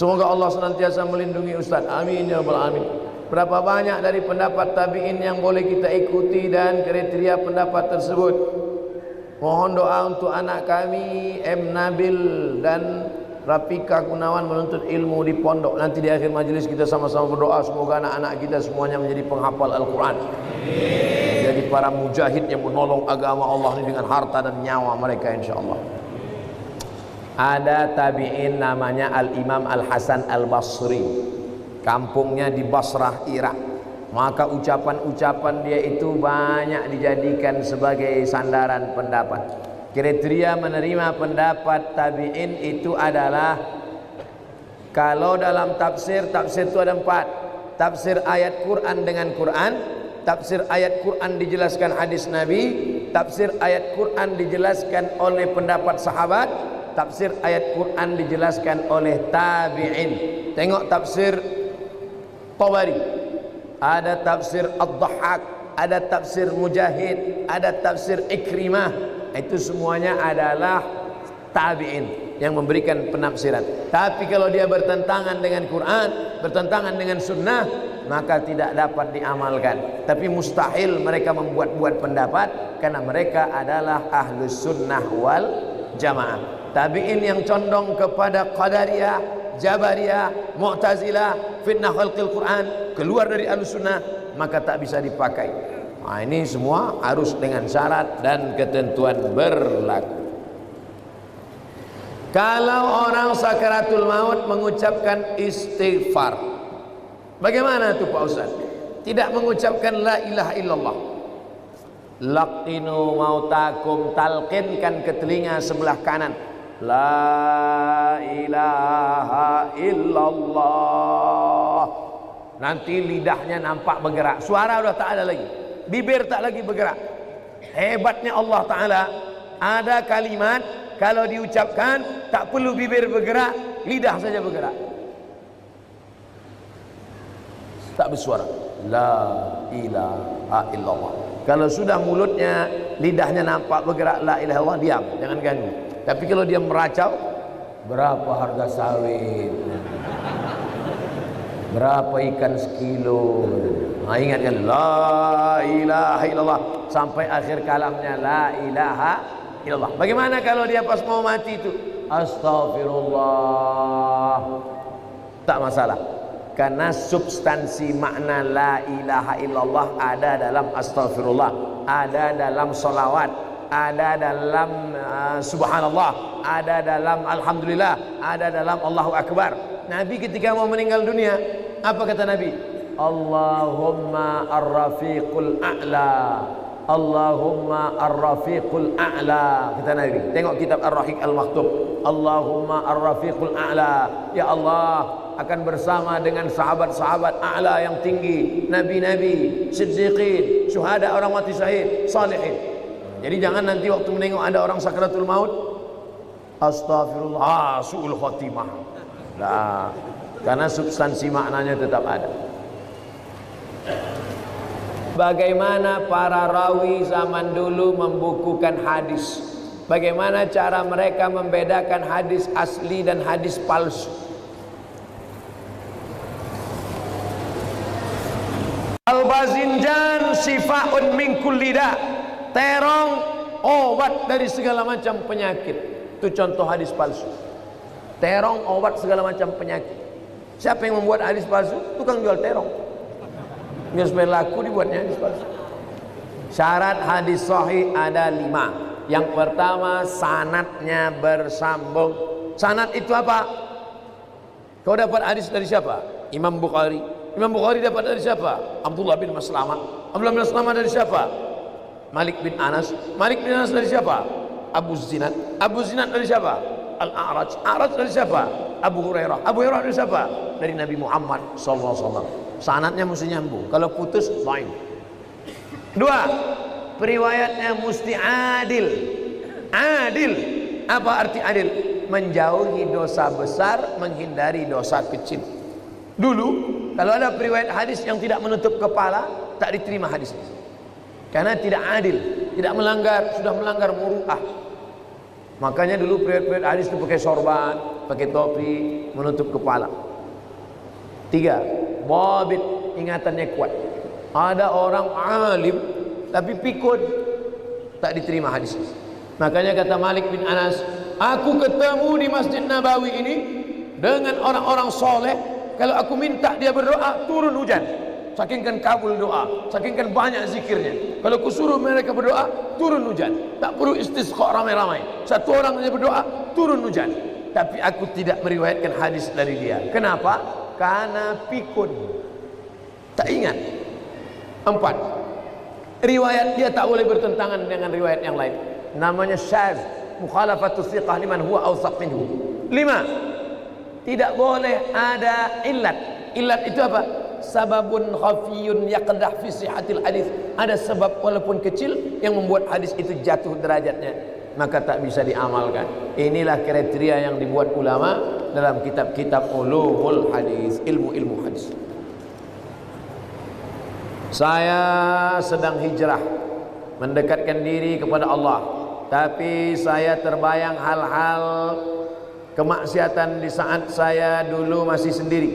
Semoga Allah senantiasa melindungi Ustaz. Amin ya rabbal alamin. Berapa banyak dari pendapat tabi'in yang boleh kita ikuti dan kriteria pendapat tersebut? Mohon doa untuk anak kami M. Nabil dan Rafika Gunawan menuntut ilmu di pondok. Nanti di akhir majelis kita sama-sama berdoa semoga anak-anak kita semuanya menjadi penghafal Al-Quran, jadi para mujahid yang menolong agama Allah ini dengan harta dan nyawa mereka insyaallah. Ada tabi'in namanya Al-Imam Al-Hasan Al-Basri, kampungnya di Basrah, Irak. Maka ucapan-ucapan dia itu banyak dijadikan sebagai sandaran pendapat. Kriteria menerima pendapat tabi'in itu adalah, kalau dalam tafsir itu ada 4. Tafsir ayat Quran dengan Quran, tafsir ayat Quran dijelaskan hadis Nabi, tafsir ayat Quran dijelaskan oleh pendapat sahabat, tafsir ayat Quran dijelaskan oleh tabi'in. Tengok tafsir Tabari, ada tafsir Ad-Dhahhak, ada tafsir Mujahid, ada tafsir Ikrimah. Itu semuanya adalah tabi'in yang memberikan penafsiran. Tapi kalau dia bertentangan dengan Quran, bertentangan dengan sunnah, maka tidak dapat diamalkan. Tapi mustahil mereka membuat-buat pendapat, karena mereka adalah ahlus sunnah wal jamaah. Tabi'in yang condong kepada Qadariyah, Jabariyah, Mu'tazilah, fitnah khalqil Quran, keluar dari ahlus sunnah, maka tak bisa dipakai. Nah, ini semua harus dengan syarat dan ketentuan berlaku. Kalau orang sakaratul maut mengucapkan istighfar, bagaimana tuh Pak Ustaz? Tidak mengucapkan la ilaha illallah. Laqinu mautakum, talqinkan ke telinga sebelah kanan, la ilaha illallah. Nanti lidahnya nampak bergerak, suara udah tak ada lagi, bibir tak lagi bergerak. Hebatnya Allah Ta'ala, ada kalimat kalau diucapkan tak perlu bibir bergerak, lidah saja bergerak, tak bersuara, la ilaha illallah. Kalau sudah mulutnya, lidahnya nampak bergerak la ilaha illallah, diam, jangan ganggu. Tapi kalau dia meracau, berapa harga sawit, berapa ikan sekilo, nah, ingatkan la ilaha illallah sampai akhir kalamnya, la ilaha illallah. Bagaimana kalau dia pas mau mati itu astaghfirullah? Tak masalah, karena substansi makna la ilaha illallah ada dalam astaghfirullah, ada dalam salawat, ada dalam subhanallah, ada dalam alhamdulillah, ada dalam Allahu Akbar. Nabi ketika mau meninggal dunia, apa kata Nabi? Allahumma ar-rafiqul a'la, Allahumma ar-rafiqul a'la, kata Nabi. Tengok kitab Ar-Rahiq Al-Maktum. Allahumma ar-rafiqul a'la, ya Allah akan bersama dengan sahabat-sahabat a'la yang tinggi, nabi-nabi, siddiqin, syuhada, orang mati syahid, salihin. Jadi jangan nanti waktu menengok ada orang sakaratul maut, astagfirullah, su'ul khotimah. Nah, karena substansi maknanya tetap ada. Bagaimana para rawi zaman dulu membukukan hadis? Bagaimana cara mereka membedakan hadis asli dan hadis palsu? Al-bazinjan sifaun min kulli da. Terong obat dari segala macam penyakit. Itu contoh hadis palsu. Terong obat segala macam penyakit. Siapa yang membuat hadis palsu? Tukang jual terong. Biar supaya laku dibuatnya hadis palsu. Syarat hadis sahih ada 5. Yang pertama, sanadnya bersambung. Sanad itu apa? Kau dapat hadis dari siapa? Imam Bukhari. Imam Bukhari dapat dari siapa? Abdullah bin Maslamah. Abdullah bin Maslamah dari siapa? Malik bin Anas. Malik bin Anas dari siapa? Abu Zinad. Abu Zinad dari siapa? Al-A'raj. A'raj dari siapa? Abu Hurairah. Abu Hurairah dari siapa? Dari Nabi Muhammad SAW. Sanadnya mesti nyambung. Kalau putus, lain. 2, periwayatnya mesti adil. Adil. Apa arti adil? Menjauhi dosa besar, menghindari dosa kecil. Dulu kalau ada periwayat hadis yang tidak menutup kepala, tak diterima hadisnya, karena tidak adil, tidak melanggar, sudah melanggar muru'ah. Makanya dulu periwayat hadis itu pakai sorban, pakai topi, menutup kepala. 3, dhabit, ingatannya kuat. Ada orang alim tapi pikun, tak diterima hadis. Makanya kata Malik bin Anas, aku ketemu di Masjid Nabawi ini dengan orang-orang soleh. Kalau aku minta dia berdoa, turun hujan. Sakingkan kabul doa, sakingkan banyak zikirnya. Kalau aku suruh mereka berdoa, turun hujan. Tak perlu istisqa ramai-ramai. Satu orang saja berdoa, turun hujan. Tapi aku tidak meriwayatkan hadis dari dia. Kenapa? Karena pikun, tak ingat. 4, riwayat dia tak boleh bertentangan dengan riwayat yang lain. Namanya syaz, mukhalafatus thiqah liman huwa awsaq minhu. 5, tidak boleh ada illat. Illat itu apa? Sababun khafiyun yaqdah fi sihhatil hadis. Ada sebab walaupun kecil yang membuat hadis itu jatuh derajatnya, maka tak bisa diamalkan. Inilah kriteria yang dibuat ulama dalam kitab-kitab ulumul hadis, ilmu-ilmu hadis. Saya sedang hijrah mendekatkan diri kepada Allah, tapi saya terbayang hal-hal kemaksiatan di saat saya dulu masih sendiri.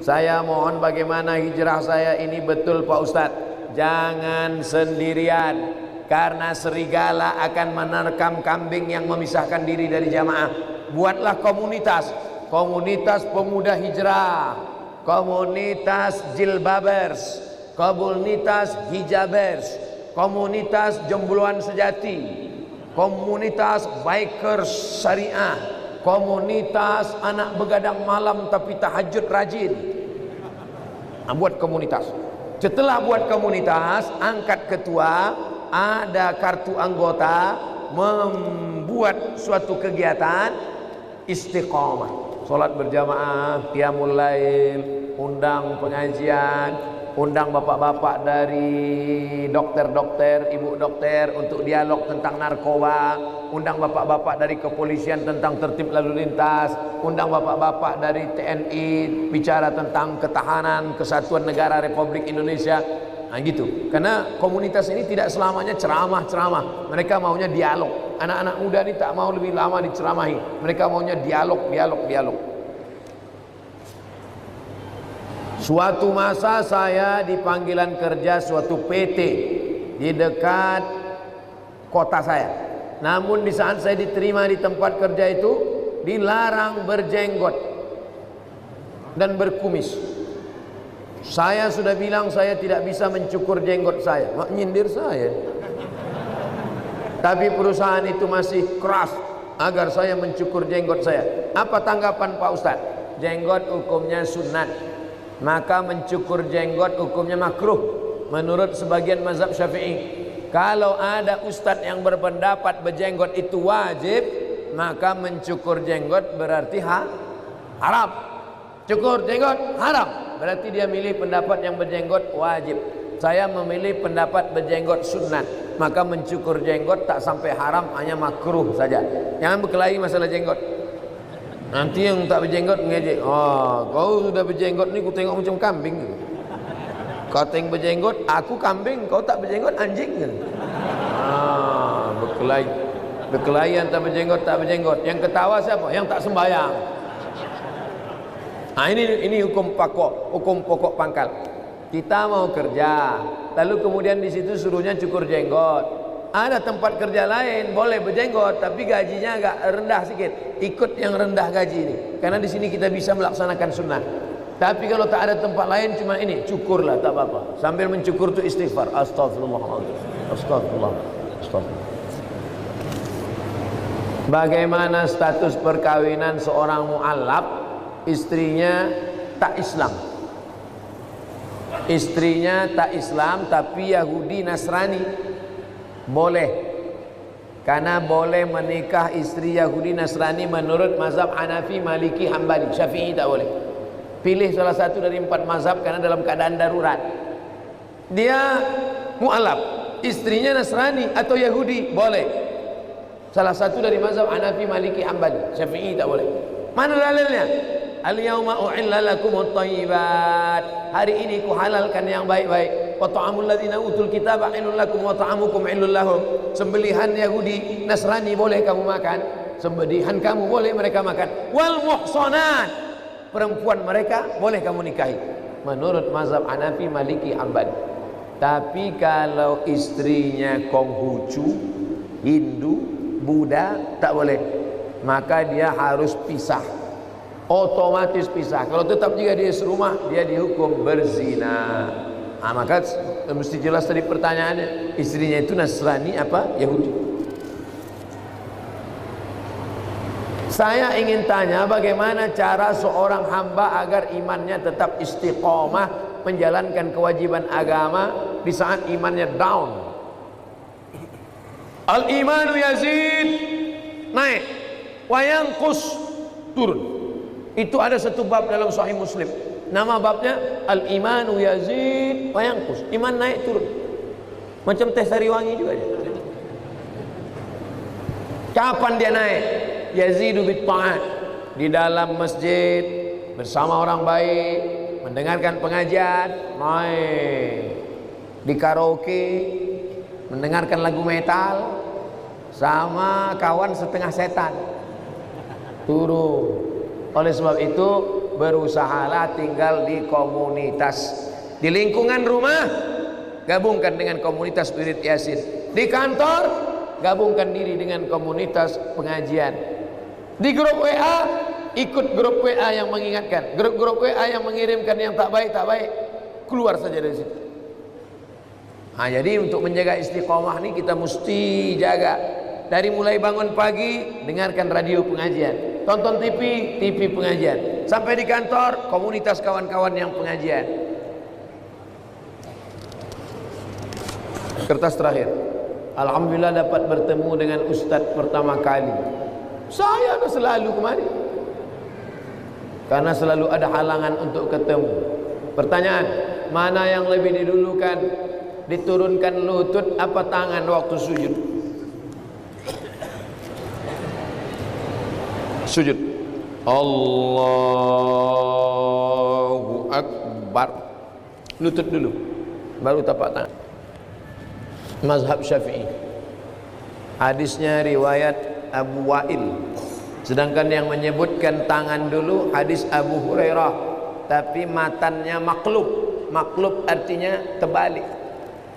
Saya mohon bagaimana hijrah saya ini betul Pak Ustadz. Jangan sendirian, karena serigala akan menerkam kambing yang memisahkan diri dari jamaah. Buatlah komunitas, komunitas pemuda hijrah, komunitas jilbabers, komunitas hijabers, komunitas jembuluan sejati, komunitas bikers syariah, komunitas anak begadang malam tapi tahajud rajin. Buat komunitas. Setelah buat komunitas, angkat ketua, ada kartu anggota, membuat suatu kegiatan istiqamah, sholat berjamaah, qiyamul lail, undang pengajian, undang bapak-bapak dari dokter-dokter, ibu dokter untuk dialog tentang narkoba, undang bapak-bapak dari kepolisian tentang tertib lalu lintas, undang bapak-bapak dari TNI bicara tentang ketahanan kesatuan negara Republik Indonesia. Nah gitu. Karena komunitas ini tidak selamanya ceramah-ceramah. Mereka maunya dialog. Anak-anak muda ini tak mau lebih lama diceramahi. Mereka maunya dialog. Suatu masa saya di panggilan kerja suatu PT di dekat kota saya. Namun di saat saya diterima di tempat kerja itu, dilarang berjenggot dan berkumis. Saya sudah bilang saya tidak bisa mencukur jenggot saya. Mak nyindir saya. Tapi perusahaan itu masih keras agar saya mencukur jenggot saya. Apa tanggapan Pak Ustadz? Jenggot hukumnya sunat, maka mencukur jenggot hukumnya makruh menurut sebagian mazhab Syafi'i. Kalau ada ustadz yang berpendapat berjenggot itu wajib, maka mencukur jenggot berarti haram. Cukur jenggot haram, berarti dia milih pendapat yang berjenggot wajib. Saya memilih pendapat berjenggot sunat, maka mencukur jenggot tak sampai haram, hanya makruh saja. Jangan berkelahi masalah jenggot. Nanti yang tak berjenggot mengejek, oh kau sudah berjenggot ni ku tengok macam kambing. Kau tengok berjenggot, aku kambing, kau tak berjenggot anjing. Berkelahi antara berjenggot tak berjenggot. Yang ketawa siapa? Yang tak sembahyang. Nah ini hukum pokok pangkal. Kita mau kerja, lalu kemudian di situ suruhnya cukur jenggot. Ada tempat kerja lain boleh berjenggot, tapi gajinya agak rendah sedikit. Ikut yang rendah gaji ini, karena di sini kita bisa melaksanakan sunnah. Tapi kalau tak ada tempat lain, cuma ini cukurlah, tak apa-apa. Sambil mencukur tu istighfar, astagfirullahaladzim, astagfirullah, astagfirullah. Bagaimana status perkawinan seorang mu'allaf, istrinya tak Islam? Istrinya tak Islam tapi Yahudi Nasrani, boleh. Karena boleh menikah istri Yahudi Nasrani menurut mazhab Hanafi, Maliki, Hambali. Syafi'i tak boleh. Pilih salah satu dari 4 mazhab karena dalam keadaan darurat. Dia mu'alaf, istrinya Nasrani atau Yahudi, boleh. Salah satu dari mazhab Hanafi, Maliki, Hambali. Syafi'i tak boleh. Mana dalilnya? Al-yawma uhilla lakumut thayyibat. Hari ini ku halalkan yang baik-baik. Wa ta'amul ladzina utul kitaba halal lakum wa ta'amukum halal lahum. Sembelihan Yahudi Nasrani boleh kamu makan, sembelihan kamu boleh mereka makan. Wal muhsanat, perempuan mereka boleh kamu nikahi. Menurut mazhab Hanafi, Maliki, Hambali. Tapi kalau istrinya Konghucu, Hindu, Buddha, tak boleh. Maka dia harus pisah, otomatis pisah. Kalau tetap juga dia serumah, dia dihukum berzina. Maka mesti jelas tadi pertanyaannya, istrinya itu Nasrani apa Yahudi. Saya ingin tanya, bagaimana cara seorang hamba agar imannya tetap istiqomah menjalankan kewajiban agama di saat imannya down. Al-imanu yazid, naik, wa yanqus, turun. Itu ada satu bab dalam Sahih Muslim. Nama babnya Al-imanu yazid wa yanqus. Iman naik turun. Macam teh sariwangi juga dia. Kapan dia naik? Yazidu bit ta'at, di dalam masjid bersama orang baik, mendengarkan pengajian, naik. Di karaoke mendengarkan lagu metal sama kawan setengah setan, turun. Oleh sebab itu, berusahalah tinggal di komunitas. Di lingkungan rumah, gabungkan dengan komunitas wirid yasin. Di kantor, gabungkan diri dengan komunitas pengajian. Di grup WA, ikut grup WA yang mengingatkan. Grup WA yang mengirimkan yang tak baik, keluar saja dari situ. Jadi untuk menjaga istiqomah ini kita mesti jaga. Dari mulai bangun pagi, dengarkan radio pengajian, tonton TV pengajian, sampai di kantor komunitas kawan-kawan yang pengajian. Kertas terakhir. Alhamdulillah dapat bertemu dengan Ustadz pertama kali. Saya selalu kemari karena selalu ada halangan untuk ketemu. Pertanyaan, mana yang lebih didulukan, diturunkan lutut apa tangan waktu sujud? Sujud. Allahu Akbar, lutut dulu, baru tapak tangan. Mazhab Syafi'i. Hadisnya riwayat Abu Wa'il. Sedangkan yang menyebutkan tangan dulu hadis Abu Hurairah, tapi matannya maklub. Maklub artinya terbalik.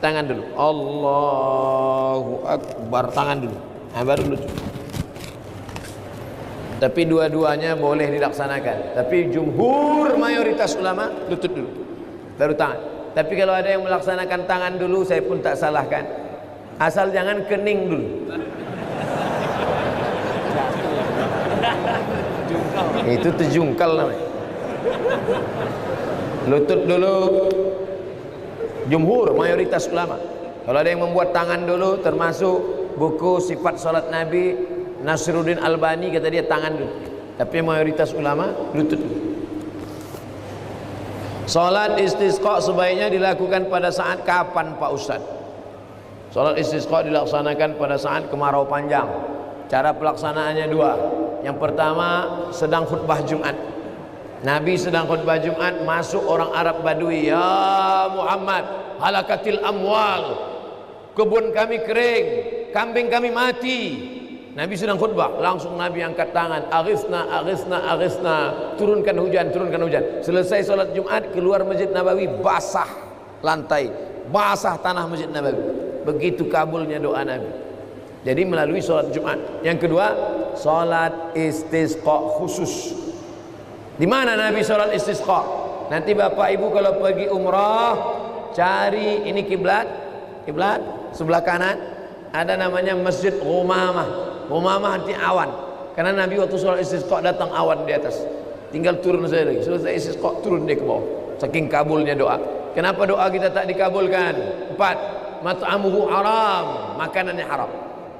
Tangan dulu. Allahu Akbar, tangan dulu. Baru lutut. Tapi dua-duanya boleh dilaksanakan. Tapi jumhur mayoritas ulama lutut dulu, baru tangan. Tapi kalau ada yang melaksanakan tangan dulu, saya pun tak salahkan. Asal jangan kening dulu. Itu terjungkal namanya. Lutut dulu. Jumhur mayoritas ulama. Kalau ada yang membuat tangan dulu, termasuk buku Sifat Salat Nabi Nasiruddin Albani, kata dia tangan dulu. Tapi mayoritas ulama lutut dulu. Salat istisqa sebaiknya dilakukan pada saat kapan Pak Ustaz? Salat istisqa dilaksanakan pada saat kemarau panjang. Cara pelaksanaannya dua. Yang pertama, sedang khutbah Jumat. Nabi sedang khutbah Jumat, masuk orang Arab Badui. Ya Muhammad, halakatil amwal, kebun kami kering, kambing kami mati. Nabi sedang khutbah, langsung Nabi angkat tangan, aghithna, aghithna, aghithna, turunkan hujan, turunkan hujan. Selesai salat Jumat, keluar Masjid Nabawi, basah lantai, basah tanah Masjid Nabawi. Begitu kabulnya doa Nabi. Jadi melalui salat Jumat. Yang kedua, salat istisqa khusus. Di mana Nabi salat istisqa? Nanti Bapak Ibu kalau pergi umrah, cari ini kiblat sebelah kanan ada namanya Masjid Ghumamah. Ghumamah arti awan. Karena Nabi waktu salat istisqa datang awan di atas. Tinggal turun saja lagi. Selesai istisqa turun dia ke bawah. Saking kabulnya doa. Kenapa doa kita tak dikabulkan? 4. Mat'amuhu haram, makanannya haram.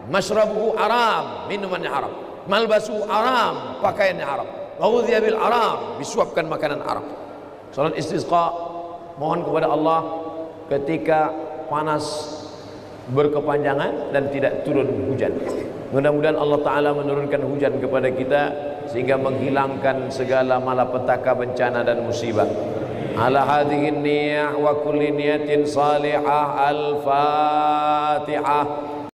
Mashrabuhu haram, minumannya haram. Malbasuhu haram, pakaiannya haram. Ghudhiya bil haram, disuapkan makanan haram. Salat istisqa mohon kepada Allah ketika panas berkepanjangan dan tidak turun hujan. Mudah-mudahan Allah Ta'ala menurunkan hujan kepada kita sehingga menghilangkan segala malapetaka, bencana dan musibah. Ala hadhihi niyah wa kulli niyatin salihah. Al-Fatihah.